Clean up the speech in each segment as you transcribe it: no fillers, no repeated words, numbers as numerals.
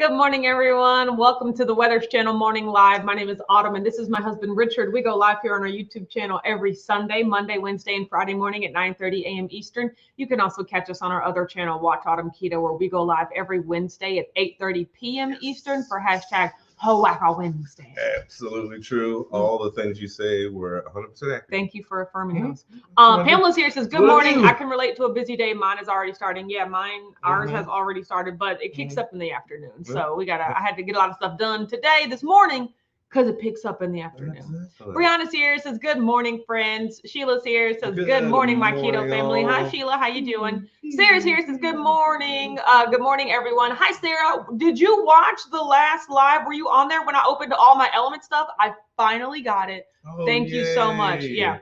Good morning, everyone. Welcome to the Weathers Channel Morning Live. My name is Autumn, and this is my husband, Richard. We go live here on our YouTube channel every Sunday, Monday, Wednesday, and Friday morning at 9:30 a.m. Eastern. You can also catch us on our other channel, Watch Autumn Keto, where we go live every Wednesday at 8:30 p.m. Eastern for hashtag Ho-Wacka Wednesday. Absolutely true. All the things you say were 100% accurate. Thank you for affirming those. Pamela's here, says, good morning. I can relate to a busy day. Mine is already starting. Yeah, ours has already started, but it kicks up in the afternoon. So I had to get a lot of stuff done this morning, because it picks up in the afternoon. Brianna's here, says, good morning, friends. Sheila's here, says, good morning, my keto family. Hi, Sheila. How you doing? Sarah's here, says, good morning. Good morning, everyone. Hi, Sarah. Did you watch the last live? Were you on there when I opened all my element stuff? I finally got it. Thank you so much. Yeah.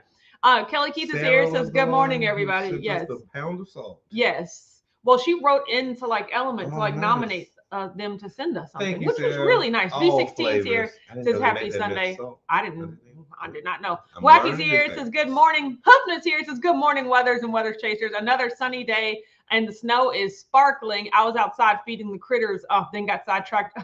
Kelly Keith is here, says, good morning, everybody. Yes. The pound of salt. Yes. Well, she wrote into Element to nominate them to send us something, which was really nice. V16's here, says happy Sunday. I did not know. Wacky's here, says good morning. Huffman's here, says good morning, Weathers and Weathers Chasers. Another sunny day and the snow is sparkling. I was outside feeding the critters, then got sidetracked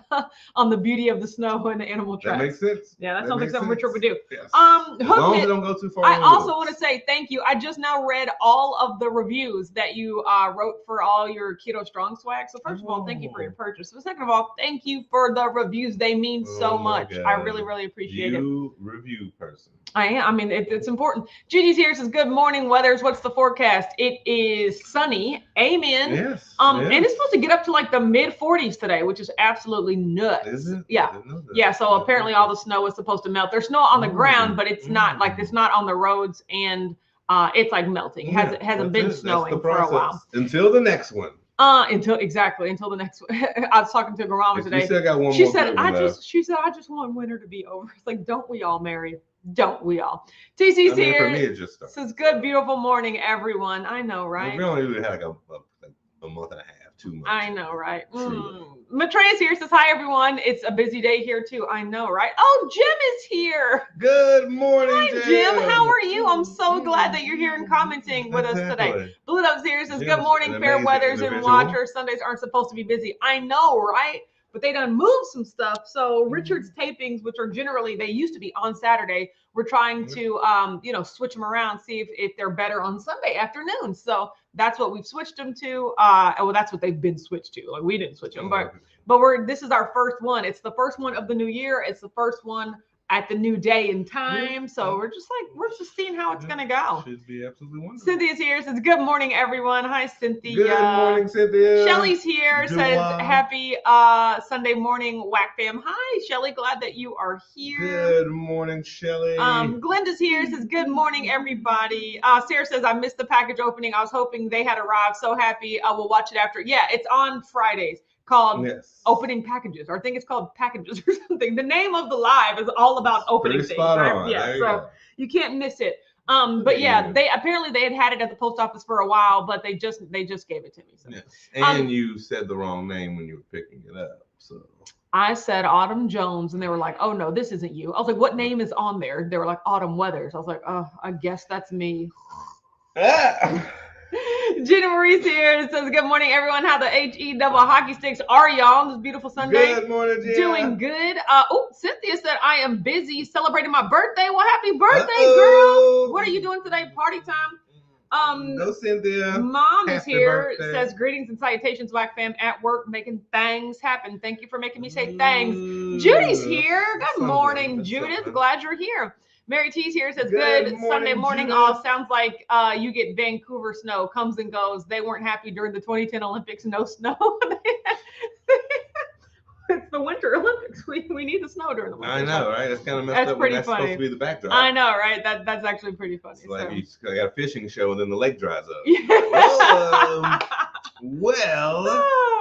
on the beauty of the snow and the animal tracks. That makes sense. Yeah, that sounds like something Richard would do. Yes. As long as you don't go too far. I also want to say thank you. I just now read all of the reviews that you wrote for all your Keto Strong swag. So first of all, thank you for your purchase. So second of all, thank you for the reviews. They mean so much. I really, really appreciate it. You review person. I am. I mean, it's important. Judy's here, says, good morning, Weathers. What's the forecast? It is sunny. Amen. Yes. And it's supposed to get up to the mid 40s today, which is absolutely nuts. Is it? Yeah. Yeah. So apparently all the snow is supposed to melt. There's snow on the ground, but it's not it's not on the roads, and it's melting. It hasn't been snowing for a while. Until the next one. Until the next one. I was talking to grandma today. She said, I just want winter to be over. It's like, don't we all, Mary? Don't we all? TC's here. For me, it just started. Says, good, beautiful morning, everyone. I know, right? We only had a month and a half, 2 months. I know, right? Matreya's here, says, hi, everyone. It's a busy day here, too. I know, right? Oh, Jim is here. Good morning, hi, Jim. How are you? I'm so glad that you're here and commenting with us today. Blue Dove's here, says, good morning, fair weathers and watchers. Sundays aren't supposed to be busy. I know, right? But they done moved some stuff. So Richard's tapings, which are generally, they used to be on Saturday, we're trying to, switch them around, see if they're better on Sunday afternoon. So that's what we've switched them to. Well, that's what they've been switched to. We didn't switch them, but this is our first one. It's the first one of the new year. It's the first one at the new day and time. So we're just seeing how it's gonna go. Should be absolutely wonderful. Cynthia's here, says good morning, everyone. Hi, Cynthia. Good morning, Cynthia. Shelly's here, says happy Sunday morning, Whack fam. Hi, Shelly, glad that you are here. Good morning, Shelly. Glenda's here, says good morning, everybody. Sarah says I missed the package opening. I was hoping they had arrived. So happy. We'll watch it after. Yeah, it's on Fridays. Called opening packages, or I think it's called packages or something. The name of the live is all about opening things, right? Yeah, so you can't miss it. But yeah, they apparently had it at the post office for a while, but they just gave it to me. So. Yes. And you said the wrong name when you were picking it up. So I said Autumn Jones, and they were like, "Oh no, this isn't you." I was like, "What name is on there?" They were like, "Autumn Weathers." I was like, "Oh, I guess that's me." Gina Marie's here. It says, good morning, everyone. How the HE double hockey sticks are y'all this beautiful Sunday? Good morning, Gina. Doing good. Cynthia said, I am busy celebrating my birthday. Well, happy birthday, girl. What are you doing today? Party time? Go, Cynthia. Mom is here. Says, greetings and salutations, Whack fam, at work, making things happen. Thank you for making me say thanks. Judy's here. Good morning, Judith. Glad you're here. Mary T's here, says, good Sunday morning, all. Sounds like you get Vancouver snow, comes and goes. They weren't happy during the 2010 Olympics, no snow. It's the Winter Olympics. We need the snow during the winter. I know, right? That's kind of messed up. Pretty that's funny. Supposed to be the backdrop. I know, right? That's actually pretty funny. It's like you got a fishing show and then the lake dries up. Yeah.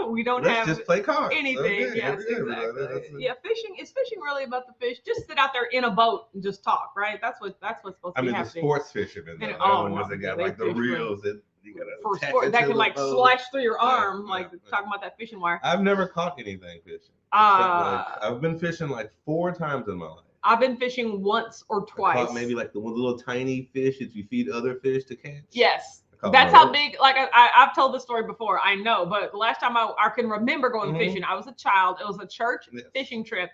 We don't let's have just play cards. Anything. Okay, yes, exactly. Yeah, fishing really about the fish. Just sit out there in a boat and just talk, right? That's what's supposed to be happening. The sports fishermen, though. The ones that got the reels that you got for sport that can slash through your arm, talking about that fishing wire. I've never caught anything fishing. I've been fishing 4 times in my life. I've been fishing once or twice. I caught maybe the little tiny fish that you feed other fish to catch. Yes. That's how big, like I've told this story before, I know, but the last time I can remember going fishing, I was a child. It was a church fishing trip.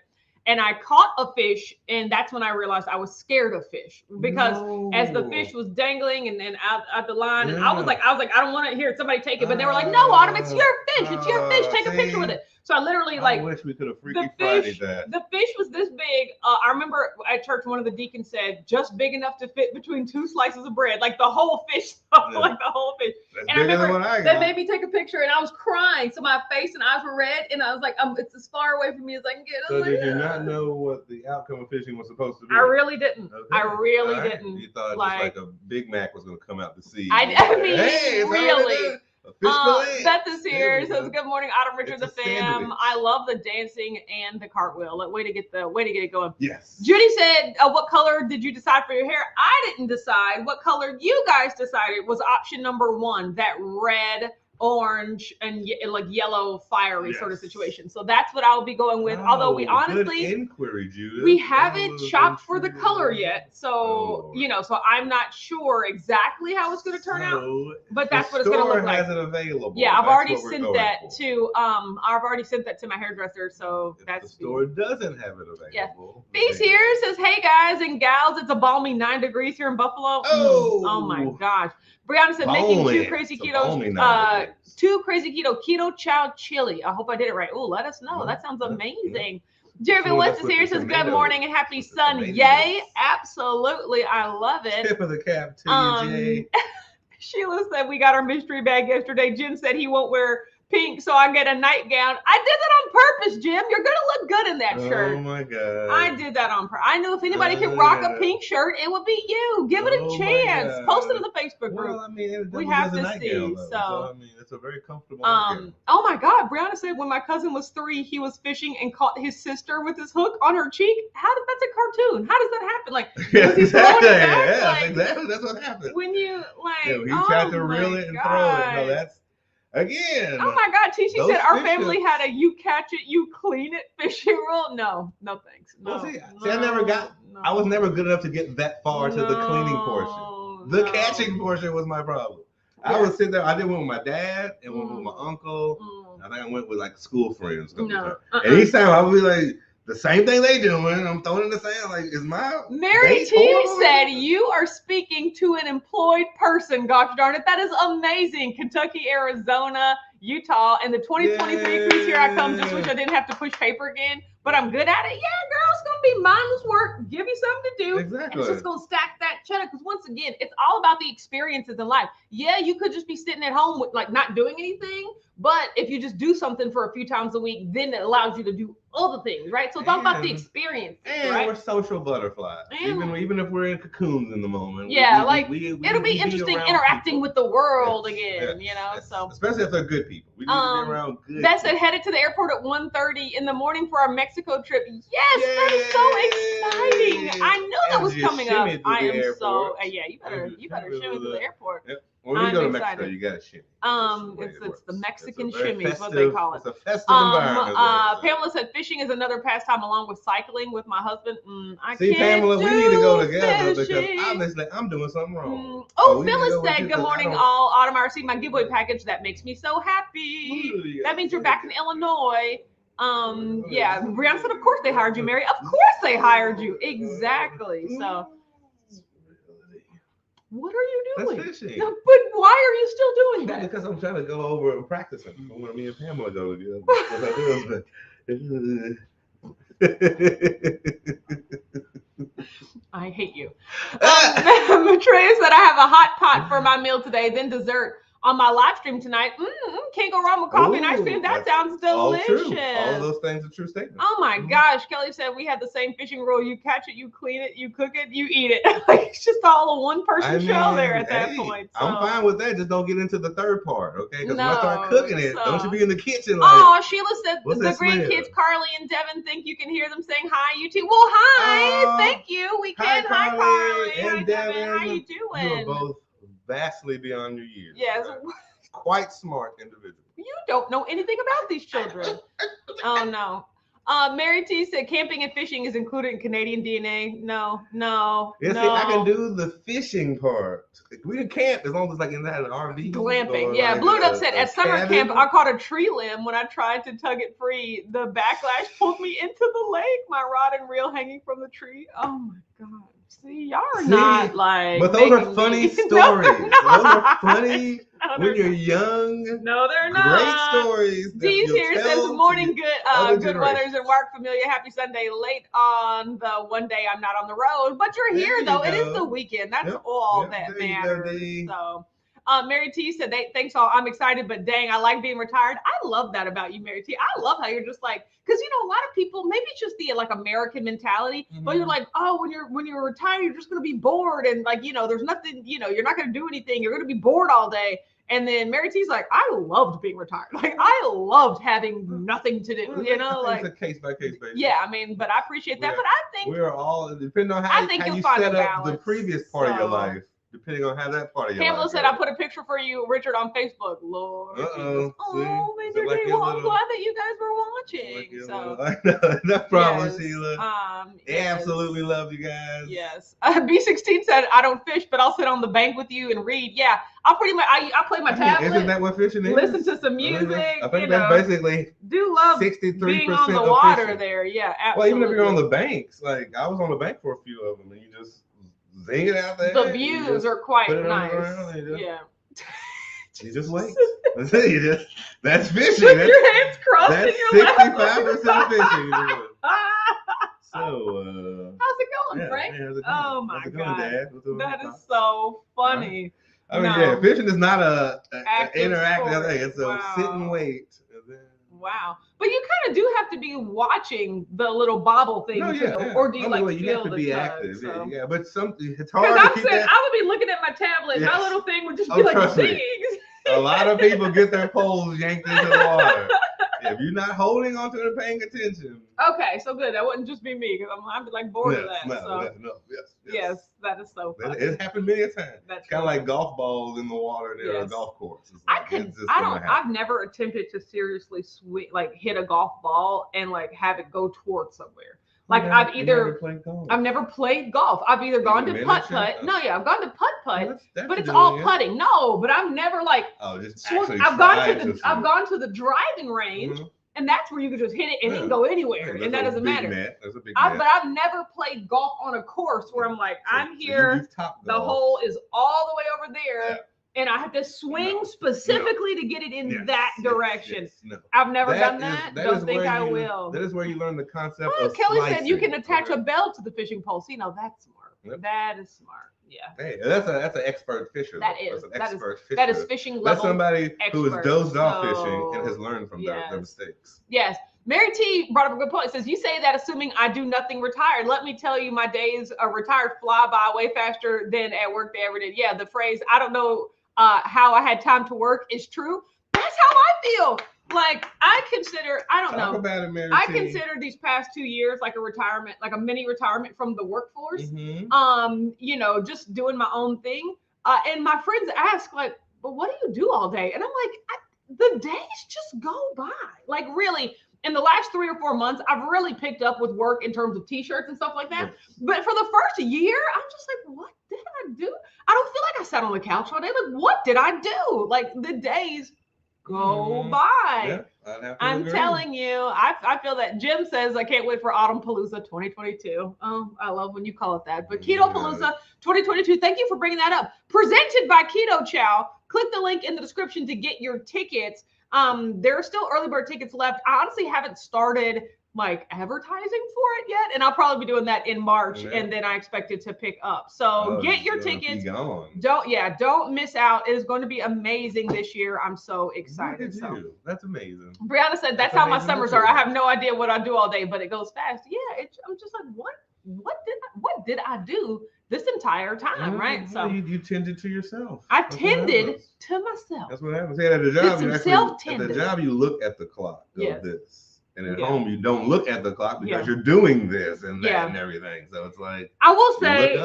And I caught a fish, and that's when I realized I was scared of fish because as the fish was dangling and then out the line, and I was like, I don't want to hear somebody take it, but they were like, no, Autumn, it's your fish, it's your fish, take a picture with it. So I literally I wish we could have Freaky Friday that. The fish was this big. I remember at church, one of the deacons said, just big enough to fit between 2 slices of bread, like the whole fish, like the whole fish. That's and I remember they made me take a picture, and I was crying, so my face and eyes were red, and I was like, it's as far away from me as I can get. So did you not know what the outcome of fishing was supposed to be? I really didn't. Okay. I really didn't. You thought just like a Big Mac was going to come out the sea. I mean, hey, really. Beth is here. Says good morning, Autumn, Richard, the fam. Sandwich. I love the dancing and the cartwheel. Way to get it going. Yes. Judy said, "What color did you decide for your hair?" I didn't decide. What color you guys decided was option number 1, that red, orange, and like yellow fiery sort of situation. So that's what I'll be going with. Although we honestly, good inquiry, Judith. We haven't shopped for the color yet. So, so I'm not sure exactly how it's going to turn out, but that's what it's going to look like. Has it available. Yeah, I've already sent that to, I've already sent that to my hairdresser. So if the store doesn't have it available. Yeah. Beast here says, hey guys and gals, it's a balmy 9 degrees here in Buffalo. Oh my gosh. Brianna said, making 2 crazy keto, 2 crazy keto chow chili. I hope I did it right. Oh, let us know. That sounds amazing. Jeremy West is here, says good morning and happy Sunday. Absolutely. I love it. Tip of the cap to you, Jay. Sheila said we got our mystery bag yesterday. Jim said he won't wear pink, so I get a nightgown. I did that on purpose, Jim. You're gonna look good in that shirt. Oh my god! I did that on purpose. I knew if anybody could rock a pink shirt, it would be you. Give it a chance. Post it in the Facebook group. Well, I mean, we have to see. So I mean, it's a very comfortable. Oh my god! Brianna said when my cousin was 3, he was fishing and caught his sister with his hook on her cheek. That's a cartoon. How does that happen? Like, exactly. Exactly. That's what happened. When you he tried to reel it and throw it. No, that's. Again. Oh my God, Tisha said our family had a you catch it, you clean it fishing rule. No thanks. No, I was never good enough to get that far to the cleaning portion. The catching portion was my problem. Yeah. I would sit there. I did one with my dad and one with my uncle. I think I went with like school friends. And each time I would be like, the same thing they doing. I'm throwing in the sand. Like, is my Mary T said you are speaking to an employed person. Gosh darn it, that is amazing. Kentucky, Arizona, Utah, and the 2023 cruise. Here I come. Just wish I didn't have to push paper again, but I'm good at it. Yeah, girl, it's gonna be mindless work. Give me something to do. Exactly. And it's just gonna stack that cheddar. Because once again, it's all about the experiences in life. Yeah, you could just be sitting at home with like not doing anything. But if you just do something for a few times a week, then it allows you to do other things, right? So it's all about the experience. And we're social butterflies. Even if we're in cocoons in the moment. Yeah, it'll be interesting interacting with the world again, so. Especially if they're good people. We need to be around good That said, headed to the airport at 1:30 in the morning for our Mexico trip. Yes, that is so exciting. I knew that was coming up. I am so, you better shimmy to the airport. Yep. When you go to Mexico, you got to shimmy. It's the Mexican shimmy is what they call it. It's a festive environment. Pamela said fishing is another pastime along with cycling with my husband. See, Pamela, we need to go together because obviously I'm doing something wrong. Phyllis said, good morning all. Autumn, I received my giveaway package. That makes me so happy. That means you're back in Illinois. Brianna said, of course they hired you, Mary. Of course they hired you. Exactly. So. What are you doing? That's fishing. No, but why are you still doing that? Because I'm trying to go over and practicing. I want me and Pamela go together. I hate you. Matreya said I have a hot pot for my meal today, then dessert on my live stream tonight. Can't go wrong with coffee and ice cream. That sounds delicious. All of those things are true statements. Oh my gosh. Kelly said we had the same fishing rule. You catch it, you clean it, you cook it, you eat it. It's just all a one-person show there at that point. So. I'm fine with that. Just don't get into the third part, okay? Because when I start cooking it, don't you be in the kitchen like. Oh, Sheila said the grandkids, Carly and Devin, think you can hear them saying hi. You too. Well, hi. Thank you. We can. Hi, Carly. Hi, Devin. How you doing? You are both vastly beyond your years. Yes. Right? Quite smart individuals. You don't know anything about these children. Oh no. Mary T said camping and fishing is included in Canadian DNA. No. Yeah, see, I can do the fishing part. We can camp as long as like in that an RV. Glamping. Yeah, like Blue It Up said at summer cabin. camp I caught a tree limb when I tried to tug it free. The backlash pulled me into the lake. My rod and reel hanging from the tree. Oh my God. See, y'all are not like. But those are funny stories. Those are funny when you're young. No, they're not. Great stories. D's here says, morning, good weathers and work familiar. Happy Sunday. Late on the one day I'm not on the road, but you're here though. It is the weekend. That's all that matters. So. Mary T said, thanks all. I'm excited, but dang, I like being retired. I love that about you, Mary T. I love how you're just like, because you know, a lot of people, maybe it's just the like American mentality, but you're like, oh, when you're retired, you're just gonna be bored and like, you know, there's nothing, you know, you're not gonna do anything. You're gonna be bored all day. And then Mary T's like, I loved being retired. Like I loved having nothing to do. You know, like it's a case by case basis. Yeah, I mean, but I appreciate that. But I think we're all depending on how you set up the previous part of your life. Depending on how that part of your life Pamela said, I put a picture for you, Richard, on Facebook. Lord. Oh, Major D. Well, I'm glad that you guys were watching. So, no problem, Sheila. Absolutely love you guys. Yes. B16 said, I don't fish, but I'll sit on the bank with you and read. Yeah. I'll pretty much, I play my tablet. Isn't that what fishing is? Listen to some music. I think that's basically do love 63% being on the water fishing. there. Yeah, absolutely. Well, even if you're on the banks, like I was on the bank for a few of them and you just zing it out there. The views are quite nice. Yeah. You just wait. That's fishing. With your hands crossed that's in your lap. 65% of fishing. So, how's it going, Frank? How's it going? Oh my God, Dad? that is so funny. I mean, yeah, fishing is not an interactive thing. It's a sit and wait. Wow. But you kind of do have to be watching the little bobble thing, or do you you have to be active? So. Yeah, but it's hard to keep that. I would be looking at my tablet. Yes. My little thing would just be like, zing. A lot of people get their poles yanked into the water. If you're not holding on to it and paying attention. Okay, so good. That wouldn't just be me because I'm like bored of that. Yes, that is so funny. It happened many a time. That's kind of like golf balls in the water near a golf course. I've never attempted to seriously hit a golf ball and like have it go towards somewhere. Like I've never played golf. I've either gone to putt-putt. No, I've gone to putt-putt, but it's all putting. No, but I've never I've gone to the driving range, and that's where you can just hit it and it can go anywhere, and that doesn't matter. But I've never played golf on a course where I'm like, I'm here, the hole is all the way over there. And I have to swing specifically to get it in that direction. I've never done that. Don't think I will. That is where you learn the concept of Kelly slicing. said you can attach a bell to the fishing pole. See, now that's smart. Yep. That is smart. Yeah. Hey, that's an expert fisher. That is. Fisher. That is fishing level. That's somebody who has dozed off fishing and has learned from their mistakes. Yes. Mary T brought up a good point. It says, you say that assuming I do nothing retired. Let me tell you, my days are retired fly by way faster than at work they ever did. Yeah, the phrase, I don't know how I had time to work is true. That's how I feel. Like I consider these past 2 years like a retirement, like a mini retirement from the workforce. You know, just doing my own thing. And my friends ask like, but what do you do all day? And I'm like, the days just go by. Like really, in the last 3 or 4 months, I've really picked up with work in terms of t-shirts and stuff like that. But for the first year, I'm just like, what did I do? I don't feel like I sat on the couch all day. Like, what did I do? Like the days go by. I'm telling you, I feel that. Jim says, I can't wait for Autumn Palooza 2022. Oh, I love when you call it that. But Keto Palooza 2022, thank you for bringing that up. Presented by Keto Chow. Click the link in the description to get your tickets. There are still early bird tickets left. I honestly haven't started like advertising for it yet, and I'll probably be doing that in March, and then I expect it to pick up. So get your tickets. Don't miss out. It is going to be amazing this year. I'm so excited. That's amazing. Brianna said that's how my summers are. I have no idea what I do all day, but it goes fast. Yeah, I'm just like, what did I do this entire time, right? So you tended to yourself. I tended to myself. That's what happens. At the job, you look at the clock. This. And at home, you don't look at the clock because you're doing this and that and everything. So it's like, I will say,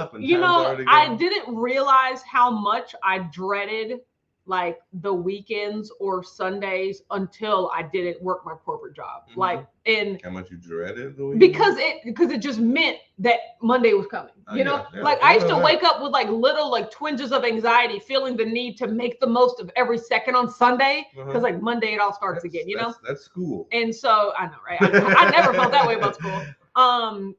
I didn't realize how much I dreaded like the weekends or Sundays until I didn't work my corporate job. Mm-hmm. Like, and how much you dreaded the weekend? Because it just meant that Monday was coming. You know, like I used to wake up with like little like twinges of anxiety, feeling the need to make the most of every second on Sunday because like Monday it all starts again. You know, that's school. And so I know, right? I never felt that way about school.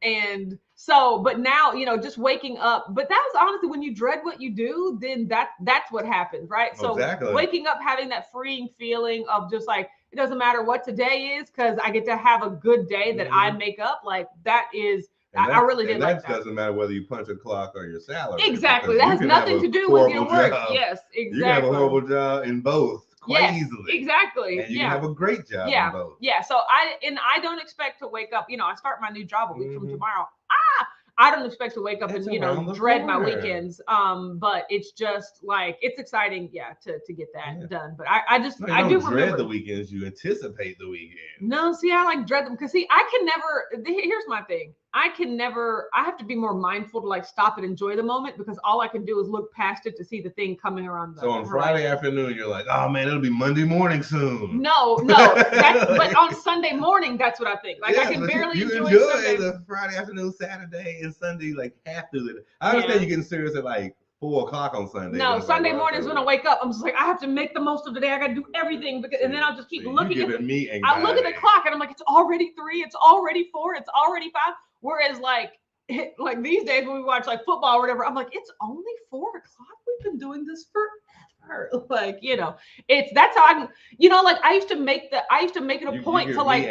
And so, but now, you know, just waking up, but that was honestly, when you dread what you do, then that's what happens, right? So waking up, having that freeing feeling of just like, it doesn't matter what today is, because I get to have a good day that I make up. Like that is, I really did like that. That doesn't matter whether you punch a clock or your salary. Exactly. That has nothing to do with your work. Yes, exactly. You can have a horrible job in both. Quite easily. Exactly. And you can have a great job in both. Yeah. So I don't expect to wake up, you know, I start my new job a week from tomorrow. I don't expect to wake up and, you know, dread my weekends. But it's just like, it's exciting, to get that done. But I do remember. Dread the weekends, you anticipate the weekend. No, see, I like dread them because see, I can never, here's my thing. I have to be more mindful to like stop and enjoy the moment, because all I can do is look past it to see the thing coming around. So on Friday afternoon, you're like, oh man, it'll be Monday morning soon. No, but on Sunday morning, that's what I think. Like I can barely enjoy the Friday afternoon, Saturday, and Sunday like half through it. I understand you getting serious at like 4 o'clock on Sunday. No, Sunday mornings when I wake up, I'm just like, I have to make the most of the day. I got to do everything, and then I'll just keep looking at me anxiety. I look at the clock and I'm like, it's already 3, it's already 4, it's already 5. Whereas like these days when we watch like football or whatever, I'm like, it's only 4 o'clock. We've been doing this forever. Like, you know, that's how I, you know, like I used to make it a point to like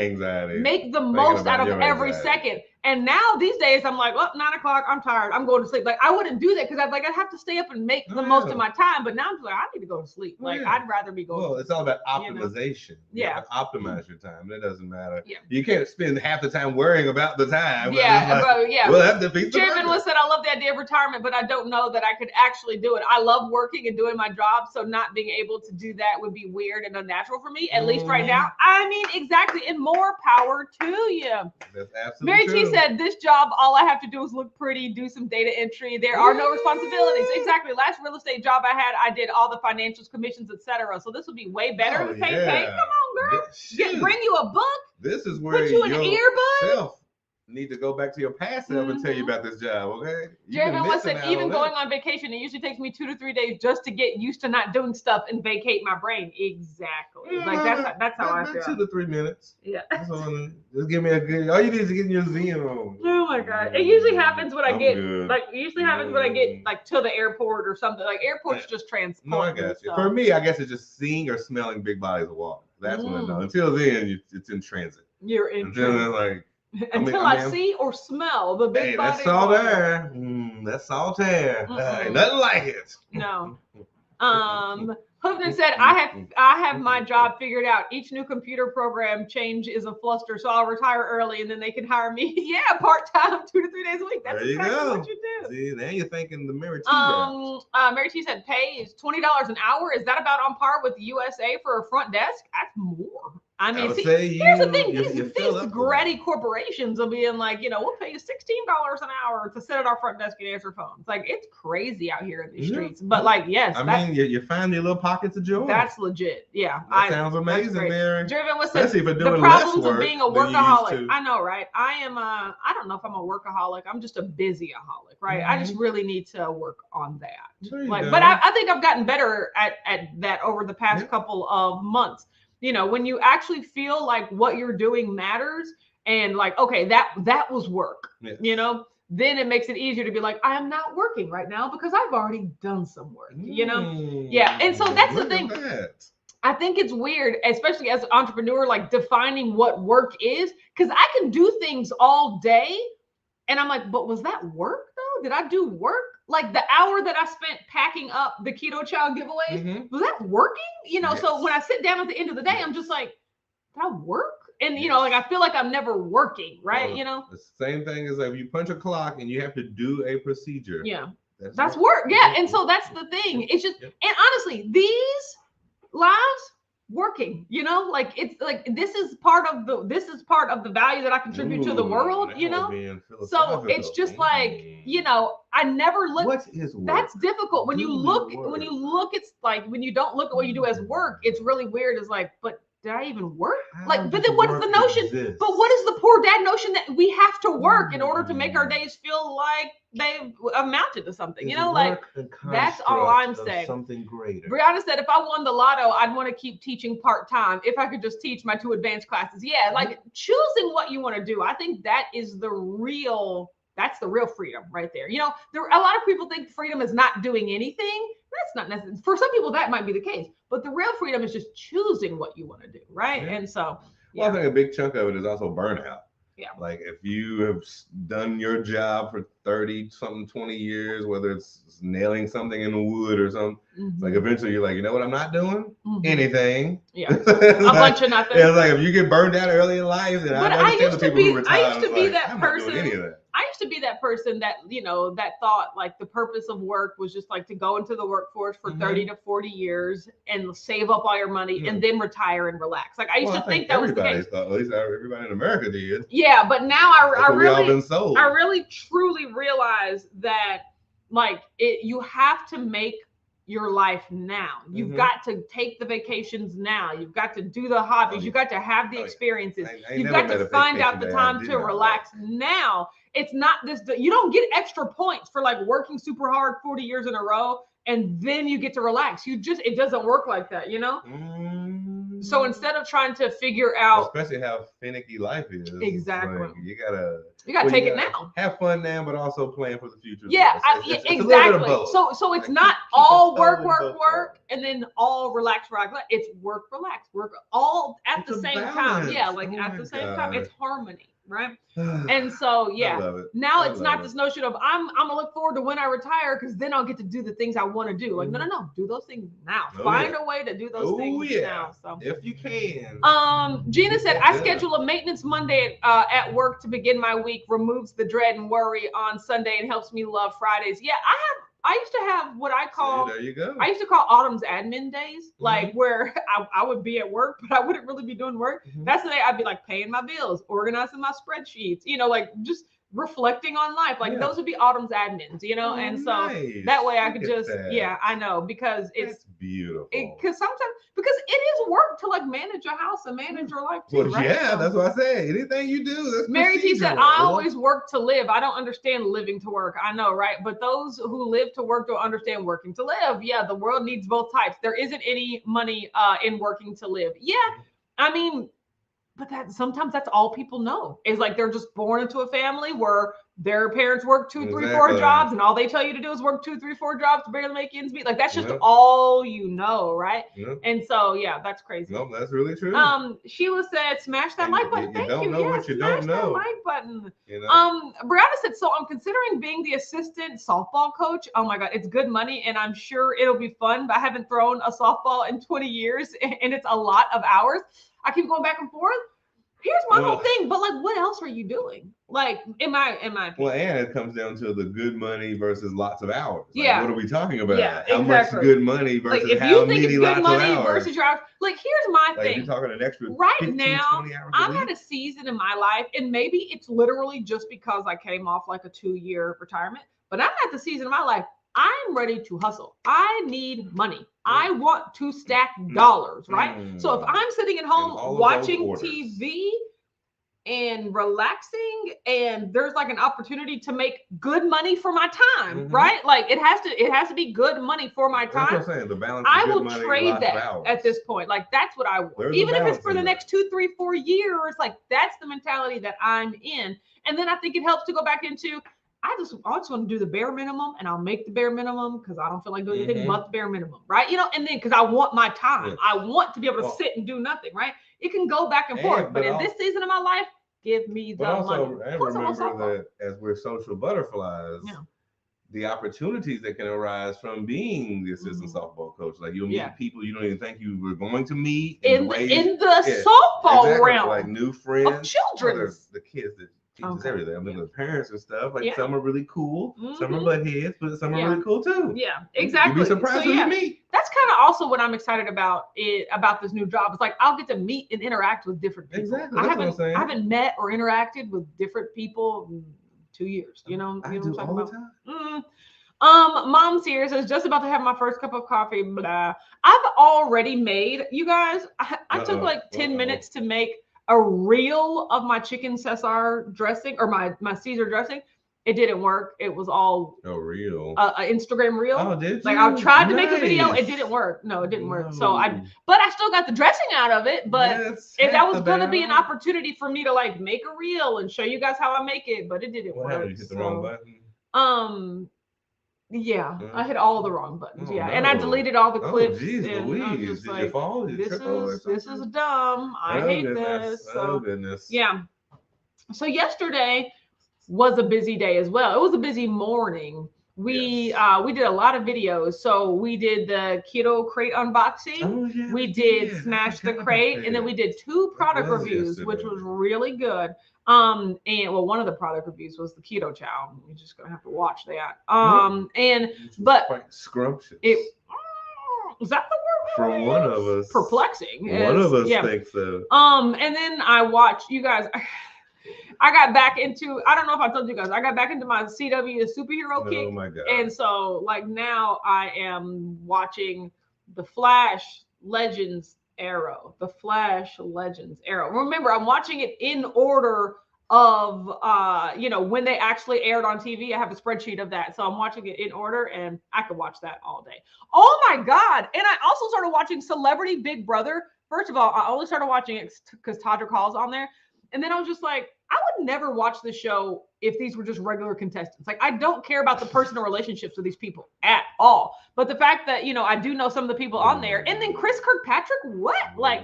make the most out of every second. And now these days I'm like, well, 9 o'clock, I'm tired, I'm going to sleep. Like I wouldn't do that because I'd have to stay up and make the most of my time. But now I'm like, I need to go to sleep. Like I'd rather be going. Well, it's all about optimization. You have to optimize your time. It doesn't matter. You can't spend half the time worrying about the time. Well, that defeats the purpose. Said, I love the idea of retirement, but I don't know that I could actually do it. I love working and doing my job, so not being able to do that would be weird and unnatural for me. At least right now. I mean, exactly. And more power to you. That's absolutely true. Mary T said, this job, all I have to do is look pretty, do some data entry. There are no responsibilities. Exactly. Last real estate job I had, I did all the financials, commissions, etc. So this will be way better than same pay. Come on, girl. Bring you a book. This is where put you an earbud. Need to go back to your past self and tell you about this job, okay? Jeremy said, even going on vacation, it usually takes me 2 to 3 days just to get used to not doing stuff and vacate my brain. Exactly. Like that's how I feel. 2 to 3 minutes. Yeah. So just give me a good. All you need is to get in your Zen on. Oh my god! It usually happens when I get like to the airport or something. Like airports just transport. No, I got you. For me, I guess it's just seeing or smelling big bodies of water. That's when I know. Until then, it's in transit. You're in. Until then, like. Until I see or smell the big body. That's salt air. That's salt air. Ain't nothing like it. No. Hoofman said, I have my job figured out. Each new computer program change is a fluster, so I'll retire early and then they can hire me. Yeah, part-time, 2 to 3 days a week. That's exactly what you do. See, now you're thinking the Mary T. Mary T said, pay is $20 an hour. Is that about on par with USA for a front desk? That's more. I mean, here's the thing. These gritty corporations will be in like, you know, we'll pay you $16 an hour to sit at our front desk and answer phones. Like, it's crazy out here in these streets. But like, yes. I mean, you find your little pockets of joy. That's legit. Yeah. That sounds amazing, Mary. Driven with the problems of being a workaholic. I know, right? I don't know if I'm a workaholic. I'm just a busyaholic, right? I just really need to work on that. But I think I've gotten better at that over the past couple of months. You know, when you actually feel like what you're doing matters and like, okay, that was work, you know, then it makes it easier to be like, I am not working right now because I've already done some work, you know? Yeah. And so that's the thing. I think it's weird, especially as an entrepreneur, like defining what work is, because I can do things all day. And I'm like, but was that work though? Did I do work? Like the hour that I spent packing up the Keto Child giveaways, was that working? You know, so when I sit down at the end of the day, I'm just like, did I work? And, you know, like I feel like I'm never working, right? You know, the same thing as if you punch a clock and you have to do a procedure. Yeah, that's work. Yeah. And so that's the thing. It's just, and honestly, these lives working, you know, like it's like this is part of the value that I contribute to the world, you know. So it's just like, you know, I never look. What is work? That's difficult when you look it's like when you don't look at what you do as work, it's really weird. It's like, but did I even work? Like, but then what is the notion? Exist? But what is the poor dad notion that we have to work in order to make our days feel like they've amounted to something? You know, like that's all I'm saying. Something greater. Brianna said, if I won the lotto, I'd want to keep teaching part-time if I could just teach my 2 advanced classes. Yeah, like choosing what you want to do. I think that is that's the real freedom right there. You know, a lot of people think freedom is not doing anything. That's not necessary. For some people, that might be the case. But the real freedom is just choosing what you want to do, right? Yeah. And so, well, I think a big chunk of it is also burnout. Yeah. Like if you have done your job for 30-something, 20 years, whether it's nailing something in the wood or something, like eventually you're like, you know what, I'm not doing anything. Yeah. A bunch of nothing. It's like if you get burned out early in life, then I understand the people who retire. I used to be that person. I used to be that person that, you know, that thought like the purpose of work was just like to go into the workforce for 30 to 40 years and save up all your money and then retire and relax. Like I used to think that was the case. At least everybody in America did. Yeah, but now I really truly realize that like you have to make your life now. You've got to take the vacations now. You've got to do the hobbies. You've got to have the experiences. You've got to find out the time to relax now. It's not this, you don't get extra points for like working super hard 40 years in a row and then you get to relax. It doesn't work like that, you know? So instead of trying to figure out, especially how finicky life is, exactly, like you gotta take it now. Have fun now, but also plan for the future. Yeah, exactly. So it's not all work, and then all relax. It's work, relax, work, all at the same time. Yeah, like at the same time. It's harmony, right? And so now it's not this notion of I'm gonna look forward to when I retire because then I'll get to do the things I want to do. Like no, do those things now. Find a way to do those things now. So if you can. Gina said I schedule a maintenance Monday at work to begin my week. Removes the dread and worry on Sunday and helps me love Fridays. Yeah, I used to have what I call, there you go. I used to call autumn's admin days, like where I would be at work, but I wouldn't really be doing work. That's the day I'd be like paying my bills, organizing my spreadsheets, you know, like just reflecting on life. Like those would be autumn's admins, you know? And so that way I could just, I know, because it's beautiful. Because it is work to like manage a house and manage your life too, right? Yeah, that's what I say. Anything you do, that's Mary T said, I always work to live. I don't understand living to work. I know, right? But those who live to work don't understand working to live. Yeah, the world needs both types. There isn't any money in working to live. Yeah, I mean, but sometimes that's all people know is like they're just born into a family where their parents work 2, 3, 4 jobs, and all they tell you to do is work 2, 3, 4 jobs to barely make ends meet. Like that's just all you know, right? And so that's crazy. No, that's really true. Sheila said, "Smash that like button." Thank you. Don't know what you don't know. Like button. You know? Brianna said, "So I'm considering being the assistant softball coach. Oh my god, it's good money, and I'm sure it'll be fun. But I haven't thrown a softball in 20 years, and it's a lot of hours. I keep going back and forth." Here's my whole thing, but like, what else are you doing? Like, am I? Well, and it comes down to the good money versus lots of hours. Like, yeah. What are we talking about? Yeah, how much good money versus like, how many lots of hours? Versus your hours. Like, here's my thing. You're talking an extra right 15, now. 20 hours I'm at a season in my life, and maybe it's literally just because I came off like a 2-year retirement. But I'm at the season of my life. I'm ready to hustle. I need money. I want to stack dollars, right? So if I'm sitting at home watching TV and relaxing, and there's like an opportunity to make good money for my time, right? Like it has to be good money for my time. That's what I'm saying. The balance. I will trade that at this point. Like that's what I want. Even if it's for the next 2, 3, 4 years, like that's the mentality that I'm in. And then I think it helps to go back into, I just want to do the bare minimum, and I'll make the bare minimum because I don't feel like doing anything but the bare minimum, right? You know, and then because I want my time, I want to be able to sit and do nothing, right? It can go back and forth, but in this season of my life, give me the money. And remember that as we're social butterflies, the opportunities that can arise from being the assistant softball coach, like you'll meet people you don't even think you were going to meet in the softball realm, like new friends, of children, the kids that teaches everything. I mean, the parents and stuff, like Yeah. some are really cool, some are Mhm. butt heads, but some are really cool too. Yeah, exactly. You'd be surprised who you meet. That's kind of also what I'm excited about this new job. It's like I'll get to meet and interact with different people. Exactly. That's what I'm saying. I haven't met or interacted with different people in 2 years. You know, I do all the time. Mom's here says just about to have my first cup of coffee. Blah. I've already made, you guys. I took like 10 minutes to make a reel of my chicken Caesar dressing or my Caesar dressing. It didn't work. It was all real. Instagram reel. Oh, did you? Like I tried to make a video. It didn't work. No, it didn't work. So but I still got the dressing out of it. But if that was going to be an opportunity for me to like make a reel and show you guys how I make it, but it didn't work. Happened? You hit the wrong button. Yeah, I hit all the wrong buttons. And I deleted all the clips. Geez, Louise, did you fall? Did this is dumb. I hate this. So, goodness. Yeah. So yesterday was a busy day as well. It was a busy morning. We did a lot of videos. So we did the Keto crate unboxing. We did Smash the Crate, and then we did 2 product reviews, which was really good. And one of the product reviews was the Keto Chow. You're just gonna have to watch that. But quite scrumptious. Is that the word? From one of us. Perplexing. One of us thinks so. And then I watched you guys. I got back into, I don't know if I told you guys, I got back into my CW superhero kick. Oh my God. And so like now I am watching the Flash Legends Arrow. Remember, I'm watching it in order of when they actually aired on TV. I have a spreadsheet of that. So I'm watching it in order and I could watch that all day. Oh my God. And I also started watching Celebrity Big Brother. First of all, I only started watching it because Todrick Hall's on there. And then I was just like, I would never watch the show if these were just regular contestants. Like, I don't care about the personal relationships of these people at all. But the fact that, I do know some of the people on there. And then Chris Kirkpatrick, what? Like,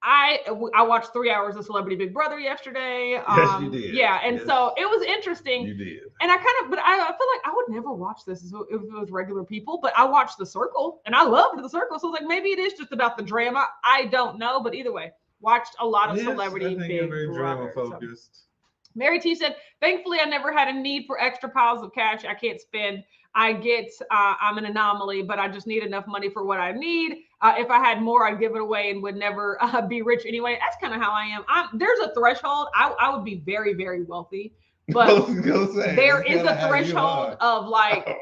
I watched 3 hours of Celebrity Big Brother yesterday. Yes, you did. Yeah, and so it was interesting. You did. And I feel like I would never watch this if it was regular people. But I watched The Circle, and I loved The Circle. So I was like, maybe it is just about the drama. I don't know. But either way. Watched a lot of Celebrity Big Brother. Focused. Mary T said, thankfully, I never had a need for extra piles of cash I can't spend. I'm an anomaly, but I just need enough money for what I need. If I had more, I'd give it away and would never be rich anyway. That's kind of how I am. There's a threshold. I would be very, very wealthy, but there is a threshold of like,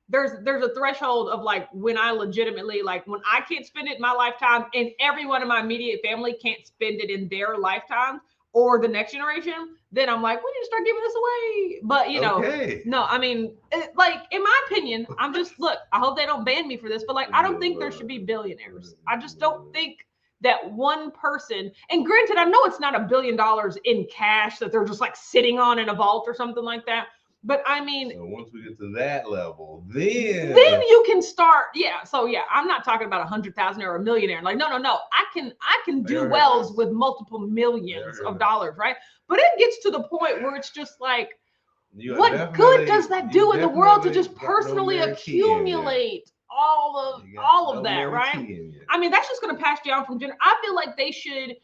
there's a threshold of like when I legitimately, like when I can't spend it in my lifetime and everyone in my immediate family can't spend it in their lifetime or the next generation, then I'm like, we need to start giving this away. But no, I mean, like in my opinion, look, I hope they don't ban me for this, but like, I don't think there should be billionaires. I just don't think that one person, and granted, I know it's not $1 billion in cash that they're just like sitting on in a vault or something like that. But I mean, so once we get to that level, then you can start. Yeah. So yeah, I'm not talking about 100,000 or a millionaire. Like, no. I can do wells with multiple millions of dollars, right? But it gets to the point where it's just like, what good does that do in the world to just personally accumulate all of that, right? I mean, that's just going to pass down from generation. I feel like they should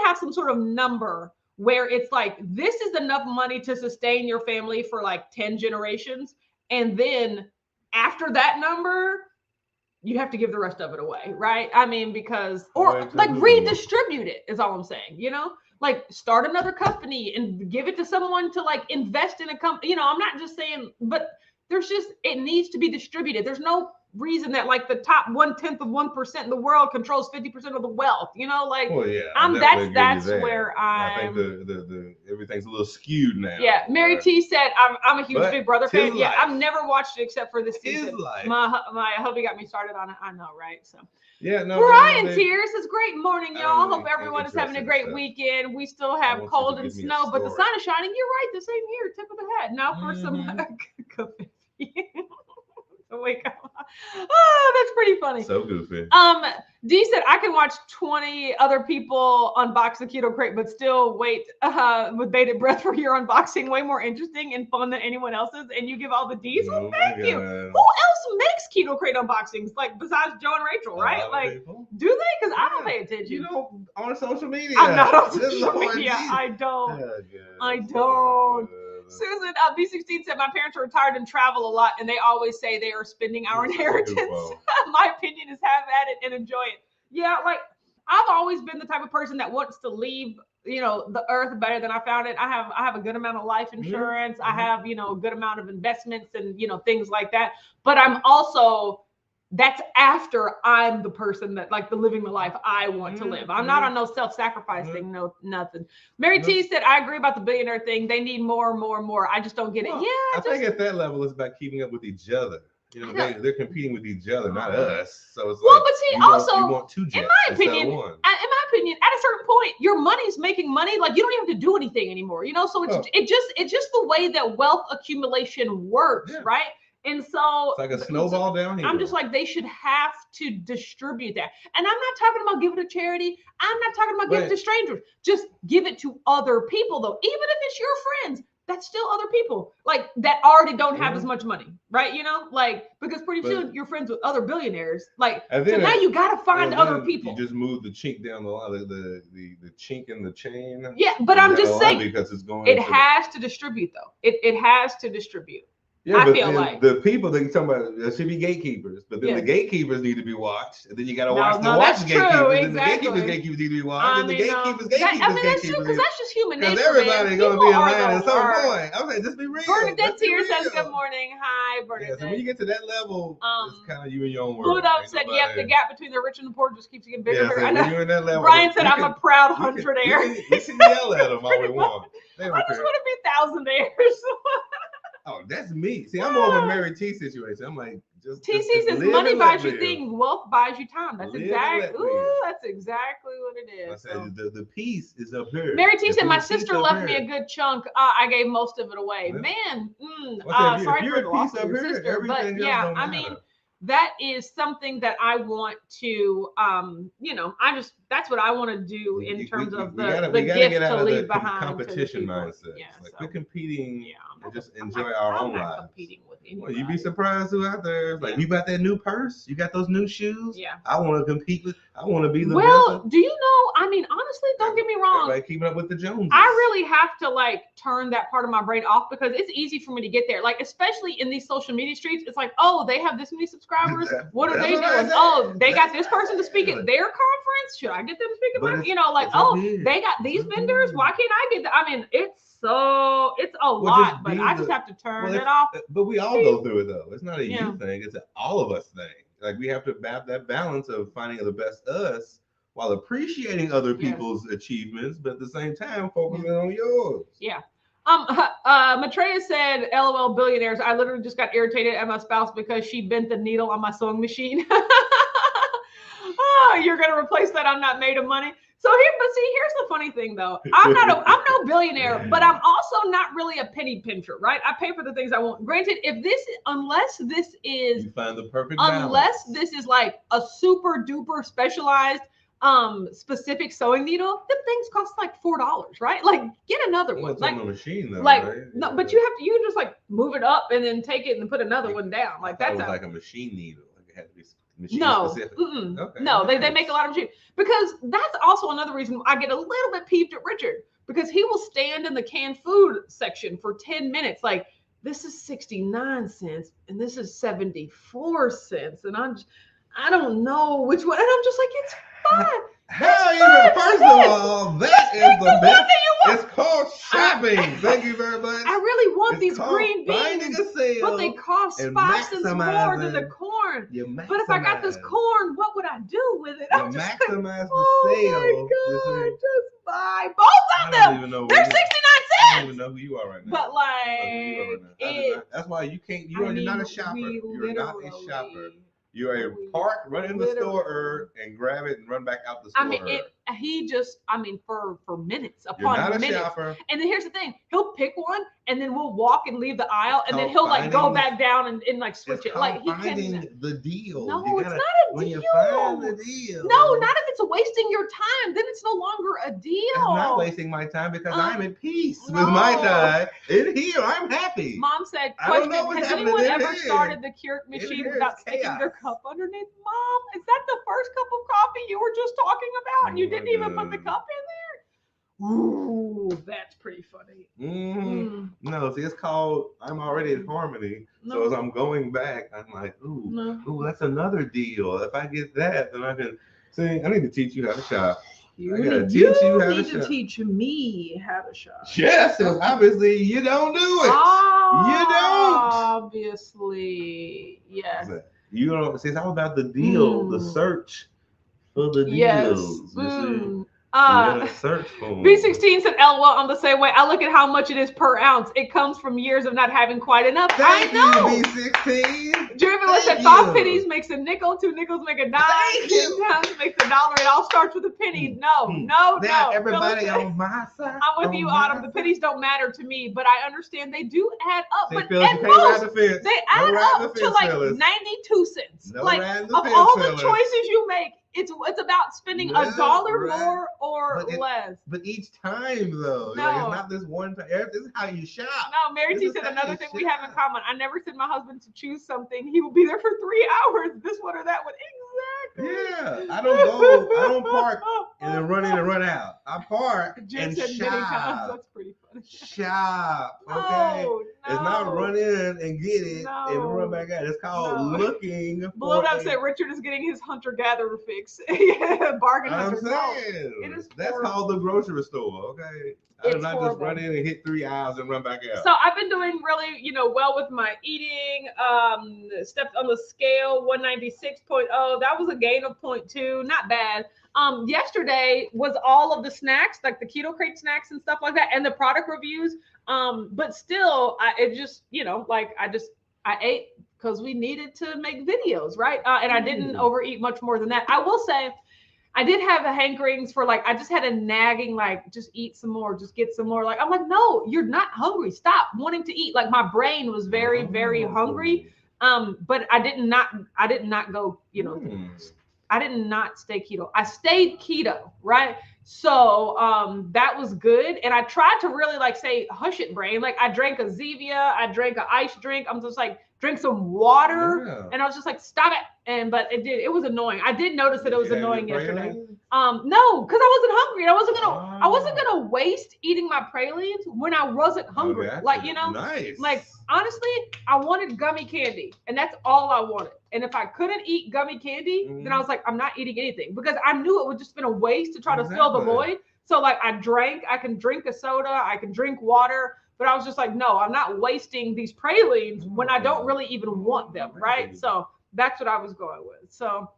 have some sort of number where it's like, this is enough money to sustain your family for like 10 generations. And then after that number, you have to give the rest of it away, right? I mean, or like redistribute it is all I'm saying, like start another company and give it to someone to like invest in a company. I'm not just saying, but it needs to be distributed. There's no reason that like the top 1/10% in the world controls 50% of the wealth, like that's where I think the everything's a little skewed now. Yeah, Mary T said I'm a huge Big Brother fan. Yeah, I've never watched it except for this season. My hubby got me started on it. I know, right? So yeah, no. Brian Tears says, great morning, y'all. Hope everyone is having a great weekend. We still have cold and snow, but the sun is shining. You're right, the same here. Tip of the hat. Now for some coffee. Wake up. Oh, that's pretty funny. So goofy. D said, I can watch 20 other people unbox the keto crate, but still wait with bated breath for your unboxing. Way more interesting and fun than anyone else's. And you give all the D's. Well, thank you. Who else makes keto crate unboxings? Like besides Joe and Rachel, right? Like, people. do they? Because I don't pay attention. You know, on social media. I'm not on social media. I don't. I don't. Susan, B16 said, my parents are retired and travel a lot, and they always say they are spending our inheritance. My opinion is have at it and enjoy it. Yeah, like I've always been the type of person that wants to leave, you know, the earth better than I found it. I have a good amount of life insurance. I have, you know, a good amount of investments and, you know, things like that. But I'm also, that's after I'm the person that like the living the life I want to live. I'm not on no self-sacrifice thing, no nothing. Mary T said, I agree about the billionaire thing. They need more. I just don't get it. I think at that level it's about keeping up with each other. You know, they're competing with each other, not us. So it's well, but see, you want two jets in my opinion, at a certain point, your money's making money. Like you don't even have to do anything anymore. You know, so it's just the way that wealth accumulation works, right? And so it's like a snowball down here. I'm just like, they should have to distribute that. And I'm not talking about giving it to charity. I'm not talking about giving it to strangers. Just give it to other people, though. Even if it's your friends, that's still other people like that already don't have as much money, right? You know, like because pretty soon you're friends with other billionaires. Like so now you got to find other people. You just move the chink down the line, the chink in the chain. Yeah, but I'm just saying because it's going. It has to distribute though. It has to distribute. Yeah, I feel like the people that you're talking about, there should be gatekeepers, but then the gatekeepers need to be watched, and then you got to watch the gatekeepers, and the gatekeepers need to be watched, and the gatekeepers. That's true, because that's just human nature. Because everybody's going to be in line at some point. I'm saying, just be real. Bernadette here says, good morning. Hi, Bernadette. Yeah, so when you get to that level, it's kind of you and your own world. Food Up said, yep, the gap between the rich and the poor just keeps getting bigger. Yeah, so when you're in that level. Brian said, I'm a proud hundredaire. We can yell at them all we want. I just want to be thousandaires. Oh, that's me. See, I'm more of a Mary T situation. I'm like, TC says money buys you things, wealth buys you time. That's exactly what it is. I said the peace is up here. Mary T said my sister left me a good chunk. I gave most of it away. Yeah. Man, sorry for the loss of your sister, but yeah, I mean, that is something that I want to, you know, that's what I want to do in terms of the gift to leave behind. Competition mindset. Yeah, like we're competing and just enjoy I'm our own not lives. Competing with anybody. Well, you'd be surprised who out there. Like you got that new purse, you got those new shoes. Yeah. I want to compete with. I want to be the best. Do you know? I mean, honestly, don't get me wrong. Like keeping up with the Joneses. I really have to like turn that part of my brain off because it's easy for me to get there. Like especially in these social media streets, it's like, oh, they have this many subscribers. What are they doing? Oh, they got this person to speak at their conference. Should I get them to speak at my? You know, like they got these vendors. Why can't I get that? I mean, it's a lot, but I just have to turn it off. But we all go through it though. It's not a you thing. It's an all of us thing. Like we have to have that balance of finding the best us while appreciating other people's achievements, but at the same time focusing on yours. Yeah. Maitreya said, LOL billionaires. I literally just got irritated at my spouse because she bent the needle on my sewing machine. Oh, you're gonna replace that. I'm not made of money. So here's the funny thing though. I'm no billionaire, but I'm also not really a penny pincher, right? I pay for the things I want. Granted, unless this is you find the perfect balance. Unless this is like a super duper specialized specific sewing needle, the things cost like $4, right? Like get another one. It's on the machine though, like right? No, but you just like move it up and then take it and put another one down. Like that's like a machine needle. Like it had to be machine specific. Okay. No, they make a lot of machines because that's also another reason I get a little bit peeved at Richard because he will stand in the canned food section for 10 minutes like this is 69 cents and this is 74 cents and I don't know which one and I'm just like it's fine. Hell yeah! First of all, that is the best. It's called shopping. Thank you very much. I really want these green beans, but they cost 5 cents more than the corn. But if I got this corn, what would I do with it? I'm just maximize the sale. Oh my God, just buy both of them. They're 69 cents. I don't even know who you are right now. But like, that's why you can't. You're not a shopper. You're not a shopper. You're a park, run in the store and grab it and run back out the store. I mean, for minutes upon minutes. Shopper. And then here's the thing: he'll pick one and then we'll walk and leave the aisle, and then he'll like go back down and like switch it. Like he finding the deal. No, it's not a deal. When you find the deal. No, not if it's wasting your time. Then it's no longer a deal. I'm not wasting my time because I'm at peace with my time. In here, I'm happy. Mom said, question, has anyone ever started the Keurig machine without sticking their cup underneath? Mom, is that the first cup of coffee you were just talking about? And you didn't even put the cup in there? Ooh, that's pretty funny. No, see, it's called I'm already in harmony. So as I'm going back, I'm like, ooh, that's another deal. If I get that, then I can see. I need to teach you how to shop. You need to teach me how to shop. Yes, obviously you don't do it. You don't. Obviously, yes. You don't. See, it's all about the deal, the search for the deals. Search for B16 said, LOL, I'm the same way. I look at how much it is per ounce. It comes from years of not having quite enough. Thank I know. You, B16. Jeremy said 5 pennies makes a nickel, 2 nickels make a dime, 10 pounds makes $1. It all starts with a penny. No. Everybody on my side. I'm with you, Autumn. The pennies don't matter to me, but I understand they do add up. But at most, they add up to like 92 cents. Like of all the choices you make, it's about spending $1 more or less. But each time though, like, it's not this one time. This is how you shop. No, Mary T said another thing we have in common. I never send my husband to choose something. He will be there for 3 hours. This one or that one. Exactly. Yeah, I don't park and then run in and run out. I park and shop. That's pretty funny. Shop, okay? It's not run in and get it and run back out. It's called looking. Blown up said Richard is getting his hunter-gatherer fix. Bargain hunter. It is that's called the grocery store, okay? I do not just run in and hit 3 aisles and run back out. So I've been doing really, well with my eating. Stepped on the scale, 196.0. That was a gain of 0.2. Not bad. Yesterday was all of the snacks, like the Keto Crate snacks and stuff like that, and the product reviews. But still, I ate because we needed to make videos, right? And I didn't overeat much more than that. I will say, I did have the hankerings for I just had a nagging, just eat some more, just get some more. I'm like, no, you're not hungry. Stop wanting to eat. My brain was very, very hungry. But I did not go, I did not stay keto. I stayed keto, right? So that was good. And I tried to really say, hush it, brain. I drank a Zevia, I drank an ice drink. I'm just drink some water. And I was just stop it. But it was annoying. I did notice that it was annoying yesterday. No, because I wasn't hungry. I wasn't gonna waste eating my pralines when I wasn't hungry. Nice. Honestly, I wanted gummy candy, and that's all I wanted. And if I couldn't eat gummy candy, then I was I'm not eating anything, because I knew it would just been a waste to try to fill the void. So I can drink a soda, I can drink water, but I was just no, I'm not wasting these pralines when I don't really even want them, right? So that's what I was going with. So,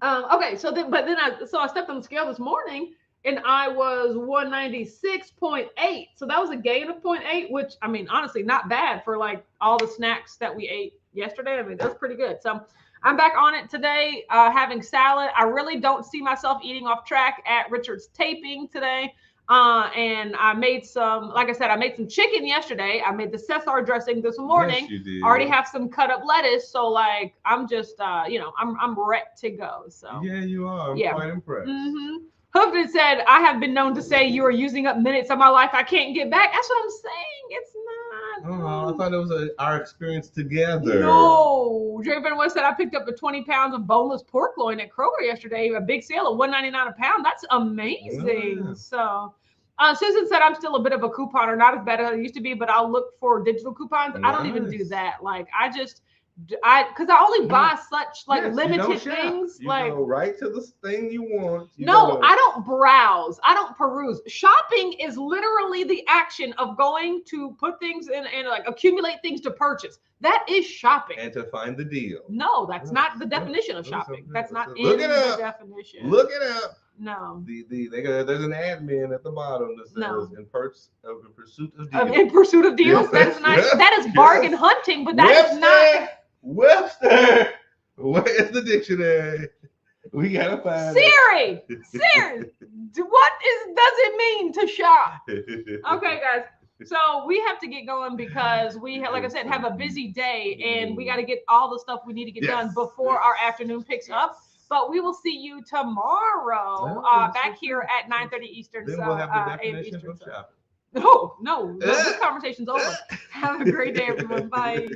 okay. So I stepped on the scale this morning, and I was 196.8. So that was a gain of 0.8, which, honestly, not bad for all the snacks that we ate yesterday. That's pretty good. So I'm back on it today, having salad. I really don't see myself eating off track at Richard's taping today. And I made some, like I said, I made some chicken yesterday. I made the Cesar dressing this morning. Yes, you did. I already have some cut up lettuce. So I'm just, I'm ready to go. So yeah, you are. I'm quite impressed. Hoofman said, I have been known to say you are using up minutes of my life I can't get back. That's what I'm saying. It's not. Oh, I thought it was our experience together. No. Jerry Van West said, I picked up 20 pounds of boneless pork loin at Kroger yesterday. A big sale of $1.99 a pound. That's amazing. Yeah. So Susan said, I'm still a bit of a couponer, not as bad as I used to be, but I'll look for digital coupons. Nice. I don't even do that. Because I only buy such limited things. You go right to the thing you want. I don't browse. I don't peruse. Shopping is literally the action of going to put things in and accumulate things to purchase. That is shopping. And to find the deal. No, that's not the definition of shopping. That's not in the definition. Look it up. No. There's an admin at the bottom that says in pursuit of deals. In pursuit of deals. That's nice. That is bargain hunting, but that is not. Webster, where's the dictionary? We gotta find Siri, what does it mean to shop? Okay, guys. So we have to get going because we, like I said, have a busy day and we got to get all the stuff we need to get done before our afternoon picks up. But we will see you tomorrow back here at 9:30 Eastern. Then we'll have the definition from shopping. No, this conversation's over. Have a great day, everyone. Bye.